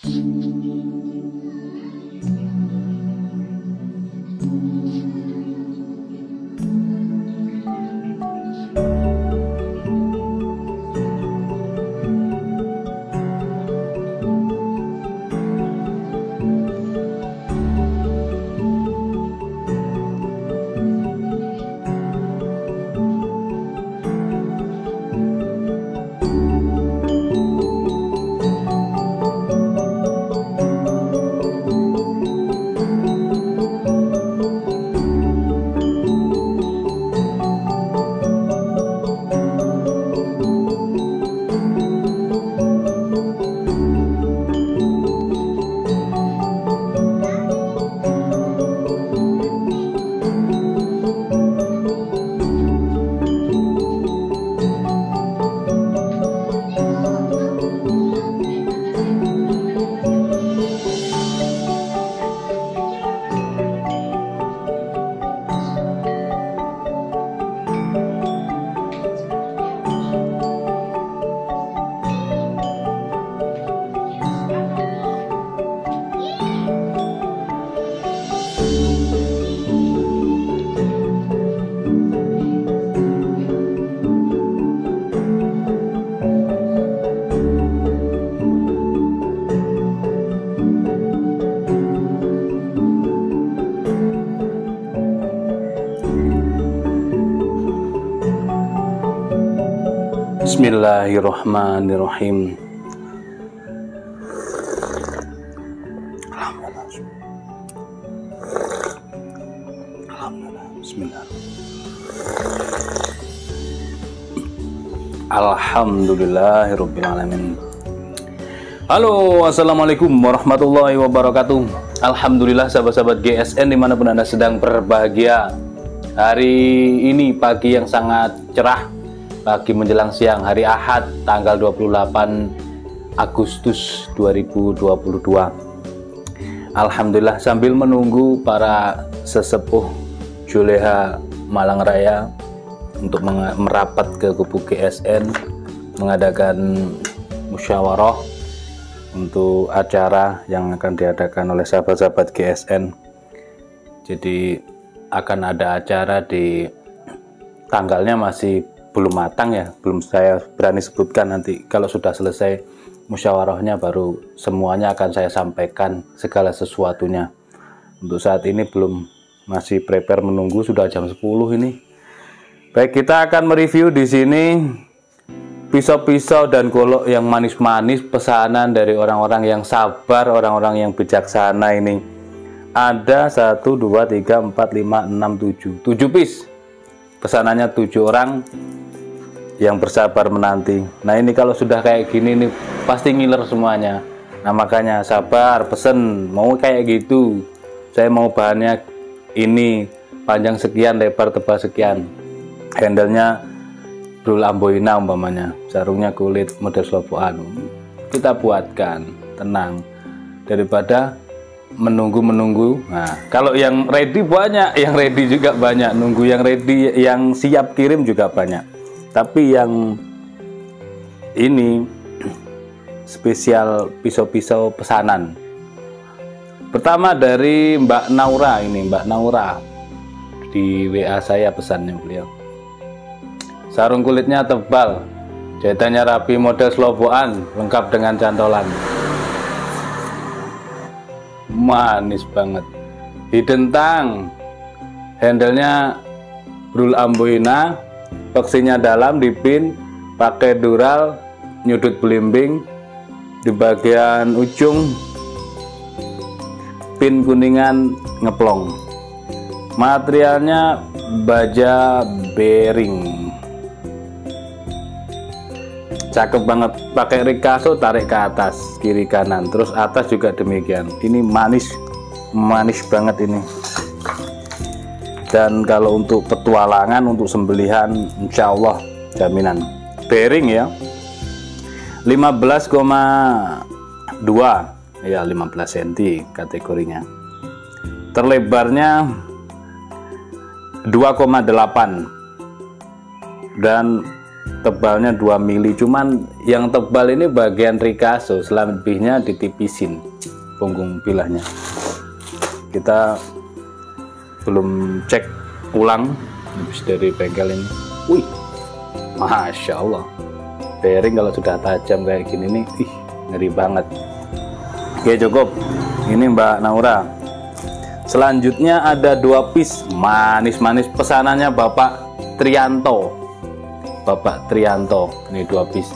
Bismillahirrahmanirrahim. Alhamdulillahirabbil alamin. Halo, assalamualaikum warahmatullahi wabarakatuh. Alhamdulillah sahabat-sahabat GSN dimanapun Anda sedang berbahagia. Hari ini pagi yang sangat cerah, pagi menjelang siang, hari Ahad tanggal 28 Agustus 2022. Alhamdulillah, sambil menunggu para sesepuh Juleha Malang Raya untuk merapat ke kubu GSN mengadakan musyawarah untuk acara yang akan diadakan oleh sahabat-sahabat GSN. Jadi akan ada acara di tanggalnya masih belum matang ya, belum saya berani sebutkan. Nanti kalau sudah selesai musyawarahnya baru semuanya akan saya sampaikan segala sesuatunya. Untuk saat ini belum, masih prepare menunggu, sudah jam 10 ini. Baik, kita akan mereview di sini pisau-pisau dan golok yang manis-manis, pesanan dari orang-orang yang sabar, orang-orang yang bijaksana ini. Ada 1, 2, 3, 4, 5, 6, 7 piece. Pesanannya 7 orang yang bersabar menanti. Nah ini kalau sudah kayak gini nih pasti ngiler semuanya. Nah makanya sabar, pesen mau kayak gitu. Saya mau bahannya ini, panjang sekian, lebar tebal sekian. Handle-nya Brul Amboina umpamanya, sarungnya kulit model Sloboan. Kita buatkan, tenang, daripada menunggu. Nah kalau yang ready banyak, yang ready juga banyak, nunggu yang ready, yang siap kirim juga banyak. Tapi yang ini spesial pisau-pisau pesanan. Pertama dari Mbak Naura, ini Mbak Naura, di WA saya pesannya beliau. Sarung kulitnya tebal, jahitannya rapi model Sloboan, lengkap dengan cantolan. Manis banget. Hidden tang, handle-nya Brul Amboina, boxinya dalam, dipin, pakai dural, nyudut belimbing, di bagian ujung pin kuningan ngeplong. Materialnya baja bearing. Cakep banget, pakai rikaso, tarik ke atas kiri kanan, terus atas juga demikian. Ini manis banget ini. Dan kalau untuk petualangan, untuk sembelihan, insya Allah jaminan. Bearing ya, 15,2 ya, 15 cm kategorinya. Terlebarnya 2,8 dan tebalnya 2 mili, cuman yang tebal ini bagian Ricasso, selebihnya ditipisin punggung bilahnya. Kita belum cek ulang habis dari bengkel ini. Wih, Masya Allah, bearing kalau sudah tajam kayak gini nih, ngeri banget. Oke, cukup ini Mbak Naura. Selanjutnya ada 2 piece manis-manis pesanannya Bapak Trianto. Ini 2 piece.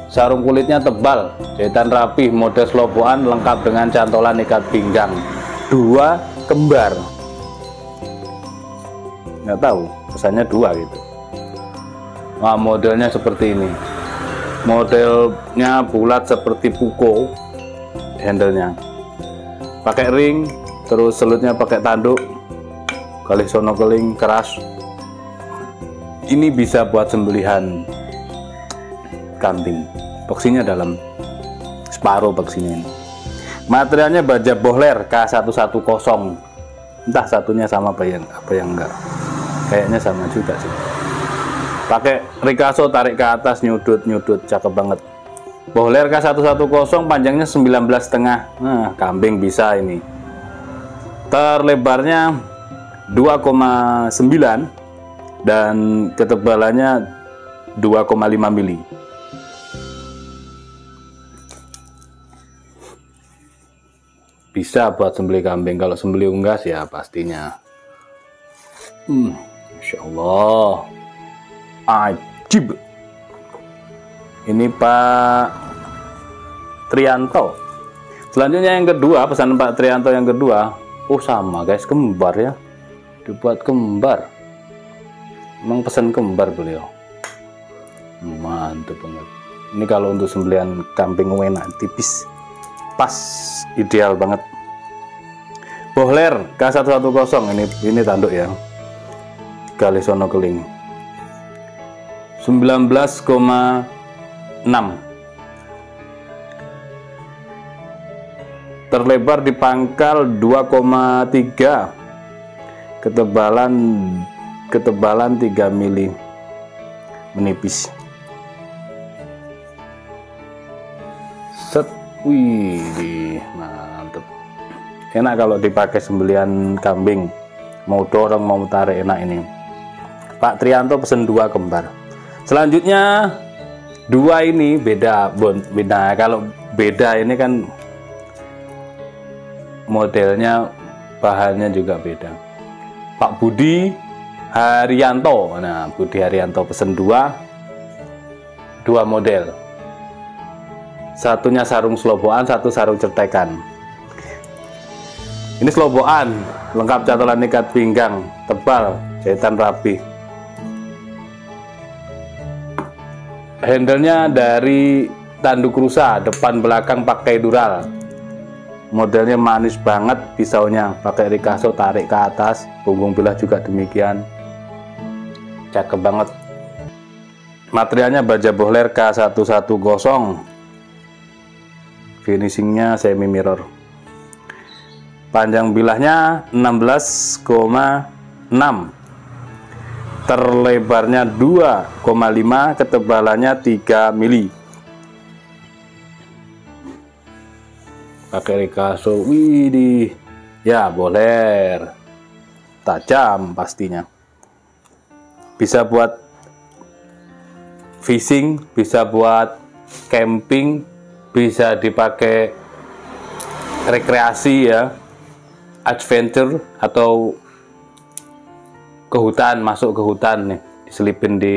Sarung kulitnya tebal, jahitan rapi, model selobokan, lengkap dengan cantolan ikat pinggang. 2 kembar. Nggak tahu, pesannya 2 gitu. Nah, modelnya seperti ini. Modelnya bulat seperti puko, handlenya. Pakai ring, terus selutnya pakai tanduk, kali sono keling keras. Ini bisa buat sembelihan kambing. Boxinya dalam separuh boxinya ini. Materialnya baja bohler K110. Entah satunya sama apa yang enggak. Kayaknya sama juga sih. Pakai Ricasso, tarik ke atas, nyudut, cakep banget. Bohler K110, panjangnya 19,5. Nah, kambing bisa ini. Terlebarnya 2,9 dan ketebalannya 2,5 mili. Bisa buat sembelih kambing. Kalau sembelih unggas ya pastinya. Masya Allah, ajib. Ini Pak Trianto. Selanjutnya yang kedua, pesanan Pak Trianto yang kedua. Oh sama guys, kembar ya, dibuat kembar. Emang pesan kembar beliau. Mantap banget. Ini kalau untuk sembelihan kambing enak, tipis, pas, ideal banget. Bohler K110, ini tanduk ya, kali sono keling 19,6. Terlebar di pangkal 2,3, ketebalan 3 mili, menipis. Set, wih, mantep. Enak kalau dipakai sembelihan kambing, mau dorong mau tarik, enak ini. Pak Trianto pesen 2 kembar. Selanjutnya 2 ini beda. Kalau beda ini kan modelnya, bahannya juga beda. Pak Budi Haryanto. Nah, Budi Haryanto pesen 2 model. Satunya sarung selobokan, satu sarung cetekan. Ini selobokan, lengkap cantolan ikat pinggang, tebal, jahitan rapi. Handlenya dari tanduk rusa, depan belakang pakai dural. Modelnya manis banget, pisaunya pakai Ricasso, tarik ke atas, punggung bilah juga demikian. Cakep banget. Materialnya baja bohler K110. Finishingnya semi mirror. Panjang bilahnya 16,6. Terlebarnya 2,5, ketebalannya 3 mili. Pakai Ricasso, widih, ya bohler, tajam pastinya. Bisa buat fishing, bisa buat camping, bisa dipakai rekreasi ya, adventure, atau ke hutan, masuk ke hutan nih, diselipin di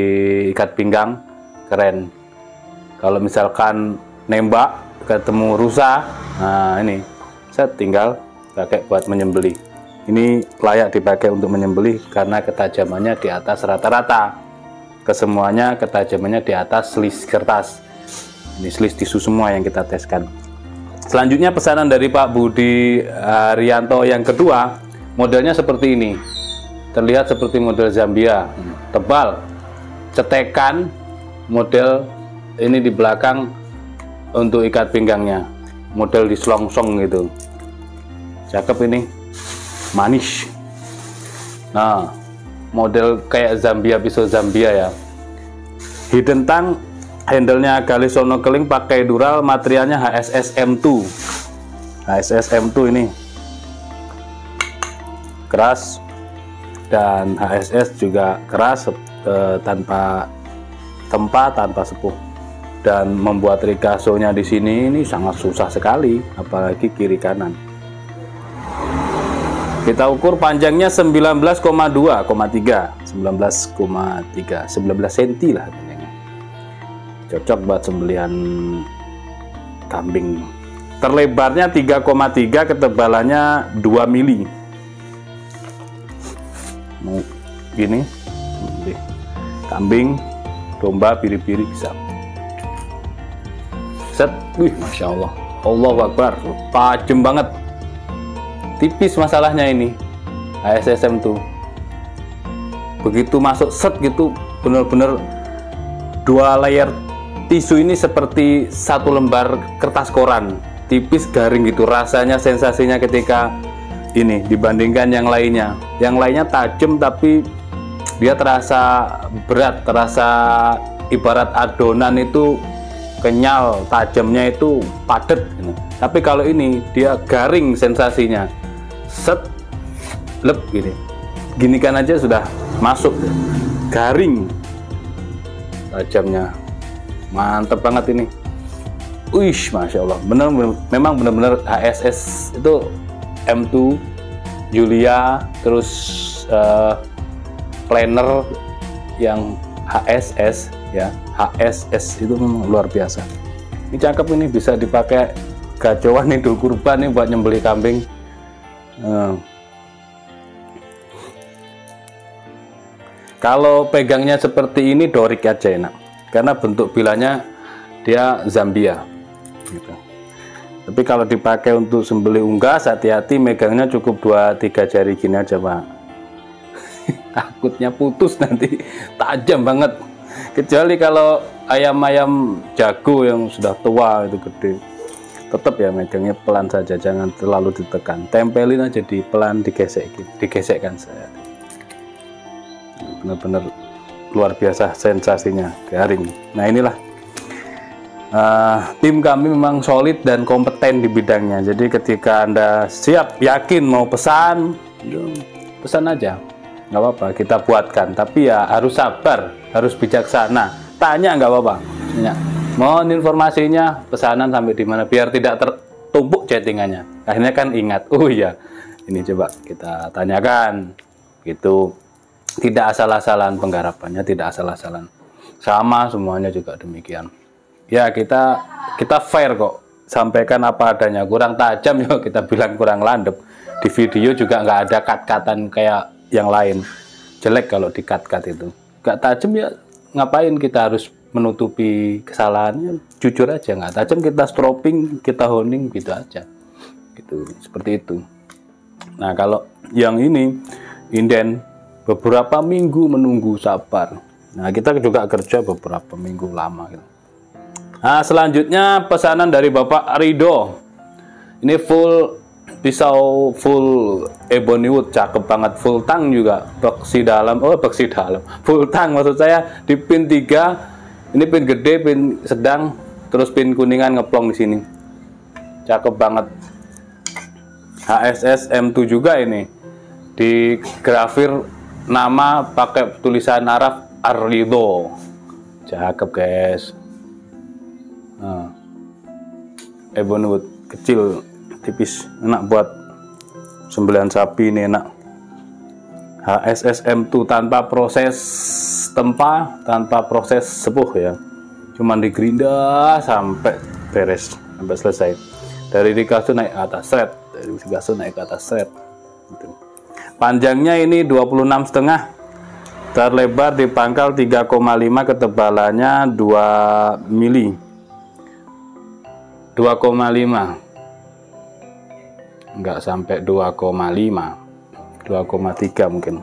ikat pinggang, keren. Kalau misalkan nembak ketemu rusa, nah ini saya tinggal pakai buat menyembelih. Ini layak dipakai untuk menyembelih karena ketajamannya di atas rata-rata. Kesemuanya ketajamannya di atas slis kertas. Ini slis tisu semua yang kita teskan. Selanjutnya pesanan dari Pak Budi Haryanto yang kedua, modelnya seperti ini. Terlihat seperti model Zambia, tebal, cetekan, model ini di belakang untuk ikat pinggangnya, model di selongsong gitu. Cakep ini, manis. Nah, model kayak Zambia, pisau Zambia ya. hidden tank, handle-nya Galis Sono Keling, pakai dural, materialnya HSS M2. HSS M2 ini keras, dan HSS juga keras, tanpa tempa, tanpa sepuh. Dan membuat rigasonya di sini ini sangat susah sekali, apalagi kiri kanan. Kita ukur panjangnya 19,2,3 cm lah panjangnya. Cocok buat sembelihan kambing. Terlebarnya 3,3, ketebalannya 2 mili. Mau gini, kambing, domba, biri-biri bisa. Set, wih, masya Allah, Allahu Akbar, tajam banget. Tipis masalahnya ini HSSM tuh. Begitu masuk set gitu, bener-bener 2 layer tisu ini seperti 1 lembar kertas koran, tipis, garing gitu. Rasanya, sensasinya ketika ini dibandingkan yang lainnya. Yang lainnya tajam tapi dia terasa berat, terasa ibarat adonan itu kenyal, tajamnya itu padat gitu. Tapi kalau ini dia garing sensasinya, set, lep gini, gini kan aja sudah masuk, garing, tajamnya, mantep banget ini. Wish, masya Allah, memang benar-benar HSS itu M2, Julia, terus planner yang HSS ya, HSS itu memang luar biasa. Ini cakep, ini bisa dipakai gacoan Idul Kurban nih buat nyembelih kambing. Kalau pegangnya seperti ini Dorik aja enak, karena bentuk bilanya dia Zambia gitu. Tapi kalau dipakai untuk sembelih unggas, hati-hati megangnya cukup 2-3 jari gini aja Pak. Takutnya putus nanti, tajam banget. Kecuali kalau ayam-ayam jago yang sudah tua itu gede, tetap ya megangnya pelan saja, jangan terlalu ditekan, tempelin aja di pelan, digesekkan saya. Benar-benar luar biasa sensasinya, garing. Nah inilah tim kami memang solid dan kompeten di bidangnya. Jadi ketika Anda siap, yakin mau pesan, pesan aja, nggak apa-apa, kita buatkan. Tapi ya harus sabar, harus bijaksana. Tanya nggak apa-apa, ya. Mohon informasinya, pesanan sampai di mana, biar tidak tertumpuk chattingannya. Akhirnya kan ingat, oh iya, ini coba kita tanyakan, gitu. Tidak asal-asalan penggarapannya, tidak asal-asalan. Sama semuanya juga demikian. Ya kita fair kok, sampaikan apa adanya. Kurang tajam ya kita bilang kurang landep. Di video juga nggak ada cut-cutan kayak yang lain. Jelek kalau di cut-cut itu. Nggak tajam ya ngapain kita harus menutupi kesalahannya, jujur aja. Nggak tajam kita stropping, kita honing gitu aja, gitu, seperti itu. Nah kalau yang ini inden beberapa minggu menunggu, sabar. Nah kita juga kerja beberapa minggu lama gitu. Nah selanjutnya pesanan dari Bapak Rido, ini full pisau, full ebony wood, cakep banget, full tang juga, beksi dalam, full tang maksud saya, di pin 3, ini pin gede, pin sedang, terus pin kuningan ngeplong di sini, cakep banget. HSS M2 juga ini, di grafir nama pakai tulisan Arab Ar-Ridho, cakep guys. Nah, ebony wood kecil, tipis, enak buat sembelihan sapi, ini enak. HSS M2 tanpa proses tempa, tanpa proses sepuh ya, cuman digerinda sampai beres, sampai selesai. Dari rigaso naik ke atas thread, dari rigaso naik ke atas thread gitu. Panjangnya ini 26,5, terlebar di pangkal 3,5, ketebalannya 2 mili, 2,5, enggak sampai 2,5, 2,3 mungkin.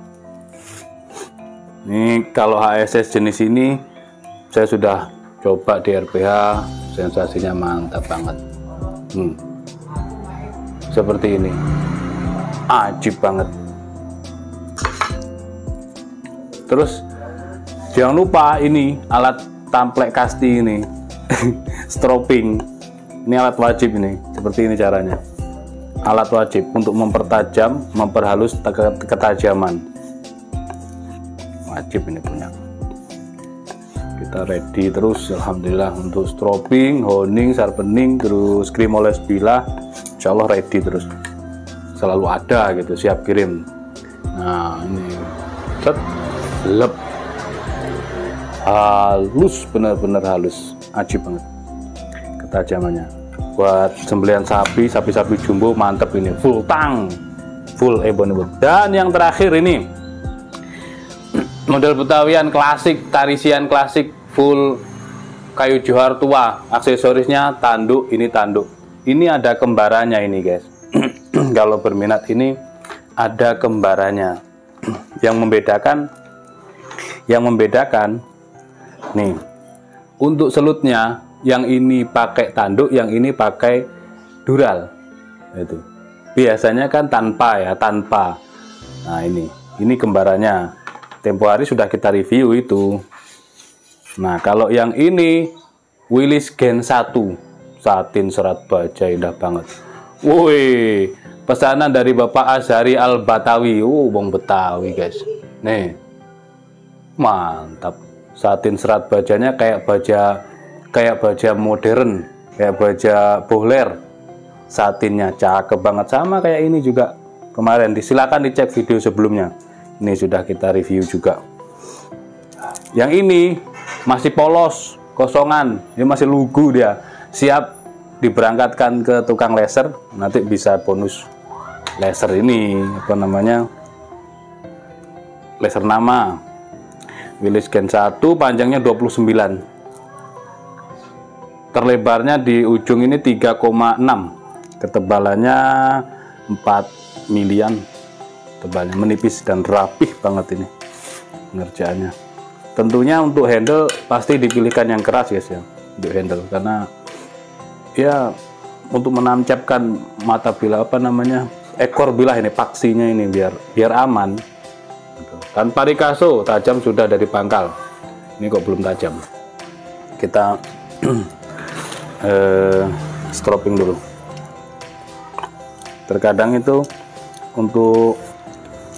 Ini kalau HSS jenis ini saya sudah coba di RPH, sensasinya mantap banget. Seperti ini, ajib banget. Terus jangan lupa ini alat tamplek kasti ini. Stropping. Ini alat wajib ini. Seperti ini caranya. Alat wajib untuk mempertajam, memperhalus ketajaman. Wajib ini punya. Kita ready terus, alhamdulillah, untuk stropping, honing, sharpening, terus krim oles bilah, insya Allah ready terus, selalu ada gitu, siap kirim. Nah ini set, lep, halus, benar-benar halus, ajib banget ketajamannya. Buat sembelihan sapi jumbo mantep ini, full tang, full ebon. Dan yang terakhir ini model Betawian klasik, tarisian klasik, full kayu johar tua. Aksesorisnya tanduk, ini tanduk. Ini ada kembarannya ini guys. Kalau berminat ini ada kembarannya. Yang membedakan nih, untuk selutnya yang ini pakai tanduk, yang ini pakai dural. Itu biasanya kan tanpa ya, tanpa. Nah ini kembarannya. Tempo hari sudah kita review itu. Nah kalau yang ini Willys Gen 1 satin serat baja, indah banget. Woi, pesanan dari Bapak Azhari Al Batawi. Bang Betawi guys. Nih, mantap. Satin serat bajanya kayak baja modern, kayak baja bohler. Satinnya cakep banget, sama kayak ini juga kemarin. Silakan dicek video sebelumnya. Ini sudah kita review juga. Yang ini masih polos, kosongan, ini masih lugu dia, siap diberangkatkan ke tukang laser. Nanti bisa bonus laser ini, apa namanya, laser nama. Willys Gen 1, panjangnya 29, terlebarnya di ujung ini 3,6, ketebalannya 4 milian, tebalnya menipis dan rapih banget ini pengerjaannya. Tentunya untuk handle pasti dipilihkan yang keras guys ya, untuk handle, karena ya untuk menancapkan mata bilah, apa namanya, ekor bilah ini, paksinya ini biar aman. Tanpa rikaso, tajam sudah dari pangkal. Ini kok belum tajam. Kita stropping dulu. Terkadang itu untuk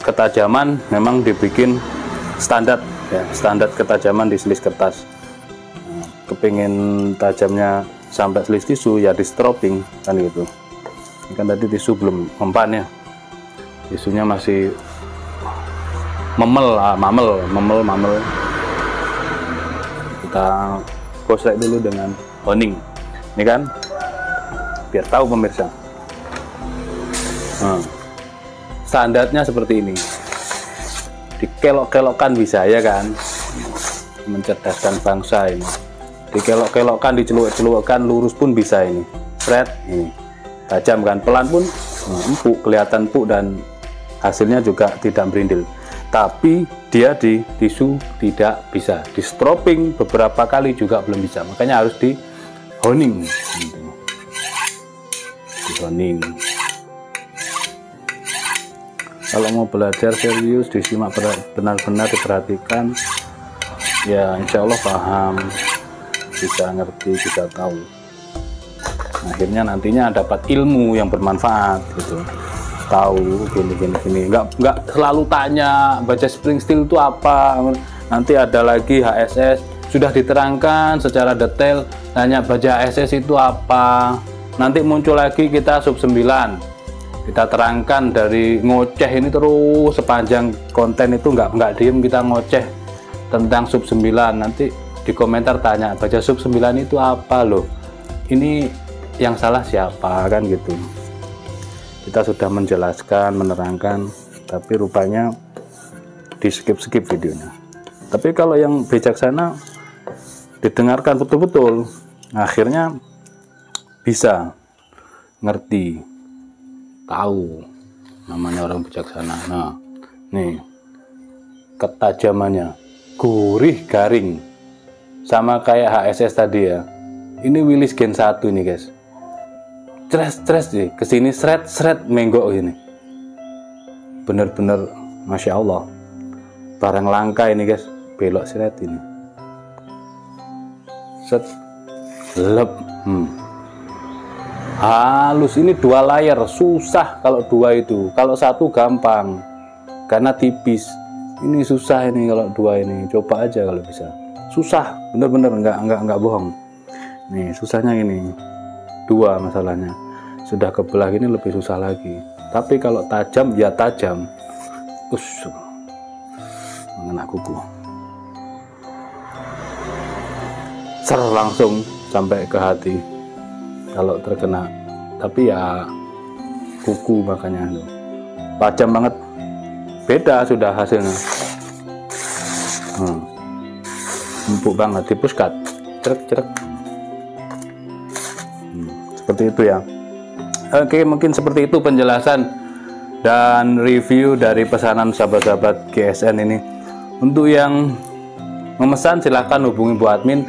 ketajaman memang dibikin standar ya, standar ketajaman di selis kertas. Kepingin tajamnya sampai selis tisu ya di stropping kan gitu. Ini kan tadi tisu belum mempan ya, tisunya masih mamel. Kita gosek dulu dengan honing ini kan, biar tahu pemirsa. Standarnya seperti ini, dikelok-kelokkan bisa ya kan, mencerdaskan bangsa ini. Dikelok-kelokkan, diceluk-celukkan, lurus pun bisa ini, thread ini tajam kan, pelan pun empuk, kelihatan empuk dan hasilnya juga tidak merindil. Tapi dia di tisu tidak bisa, di stropping beberapa kali juga belum bisa, makanya harus di honing. Di honing. Kalau mau belajar serius, disimak benar-benar, diperhatikan, ya insya Allah paham, bisa ngerti, bisa tahu. Akhirnya nantinya dapat ilmu yang bermanfaat gitu. Tahu gini. Nggak selalu tanya baja spring steel itu apa, nanti ada lagi HSS sudah diterangkan secara detail, tanya baja HSS itu apa, nanti muncul lagi kita sub 9, kita terangkan dari ngoceh ini terus sepanjang konten itu, nggak diem kita ngoceh tentang sub 9. Nanti di komentar tanya baja sub 9 itu apa loh, ini yang salah siapa kan gitu. Kita sudah menjelaskan, menerangkan, tapi rupanya di skip videonya. Tapi kalau yang bijaksana didengarkan betul-betul, akhirnya bisa ngerti, tahu, namanya orang bijaksana. Nah nih ketajamannya, gurih, garing, sama kayak HSS tadi ya. Ini Willys Gen 1 ini guys, stres sih, kesini seret menggok ini, bener-bener Masya Allah, barang langka ini guys, belok seret ini. set, lep. Halus. Ini 2 layar, susah kalau 2 itu. Kalau 1 gampang karena tipis. Ini susah ini kalau 2 ini. Coba aja kalau bisa. Susah, bener-bener enggak bohong. Nih susahnya ini 2 masalahnya. Sudah kebelah ini lebih susah lagi. Tapi kalau tajam ya tajam. Mengena kuku. Ser langsung sampai ke hati. Kalau terkena. Tapi ya kuku makanya tajam banget. Beda sudah hasilnya. Empuk banget di puskat. Cerek. Seperti itu ya. Oke, mungkin seperti itu penjelasan dan review dari pesanan sahabat-sahabat GSN ini. Untuk yang memesan silahkan hubungi Bu Admin.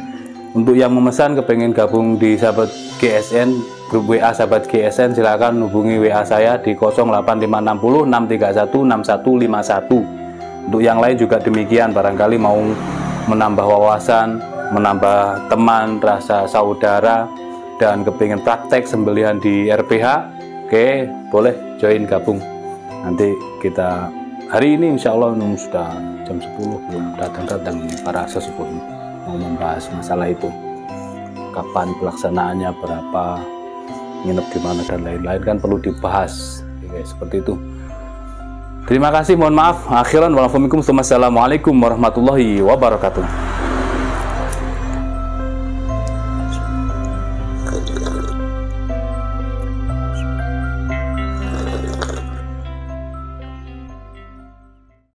Untuk yang memesan kepengen gabung di sahabat GSN, grup WA sahabat GSN, silahkan hubungi WA saya di 08560 631 6151. Untuk yang lain juga demikian, barangkali mau menambah wawasan, menambah teman, rasa saudara, dan kepingin praktek sembelihan di RPH, oke, boleh join gabung. Nanti kita hari ini insya Allah sudah jam 10 belum datang para sesepuh mau membahas masalah itu, kapan pelaksanaannya, berapa, nginep di mana dan lain-lain kan perlu dibahas. Oke, seperti itu. Terima kasih, mohon maaf. Akhiran walafumikum, assalamualaikum warahmatullahi wabarakatuh.